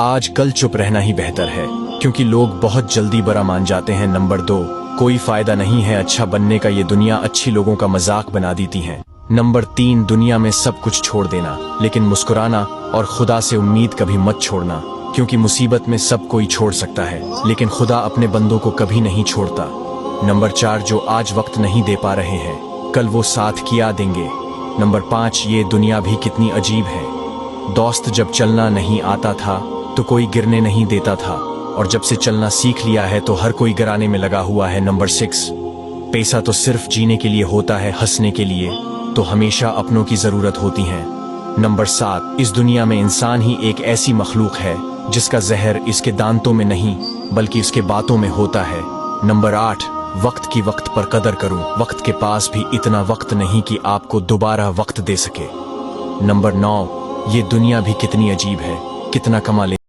آج کل چپ رہنا ہی بہتر ہے، کیونکہ لوگ بہت جلدی برا مان جاتے ہیں۔ نمبر 2، کوئی فائدہ نہیں ہے اچھا بننے کا، یہ دنیا اچھی لوگوں کا مذاق بنا دیتی ہے۔ نمبر 3، دنیا میں سب کچھ چھوڑ دینا لیکن مسکرانا اور خدا سے امید کبھی مت چھوڑنا، کیونکہ مصیبت میں سب کوئی چھوڑ سکتا ہے لیکن خدا اپنے بندوں کو کبھی نہیں چھوڑتا۔ نمبر 4، جو آج وقت نہیں دے پا رہے ہیں کل وہ ساتھ کیا دیں گے۔ نمبر 5، یہ دنیا بھی کتنی عجیب ہے، دوست جب چلنا نہیں آتا تھا تو کوئی گرنے نہیں دیتا تھا، اور جب سے چلنا سیکھ لیا ہے تو ہر کوئی گرانے میں لگا ہوا ہے۔ نمبر 6، پیسہ تو صرف جینے کے لیے ہوتا ہے، ہنسنے کے لیے تو ہمیشہ اپنوں کی ضرورت ہوتی ہے۔ نمبر 7، اس دنیا میں انسان ہی ایک ایسی مخلوق ہے جس کا زہر اس کے دانتوں میں نہیں بلکہ اس کے باتوں میں ہوتا ہے۔ نمبر 8، وقت کی وقت پر قدر کروں، وقت کے پاس بھی اتنا وقت نہیں کہ آپ کو دوبارہ وقت دے سکے۔ نمبر 9، یہ دنیا بھی کتنی عجیب ہے، کتنا کما لے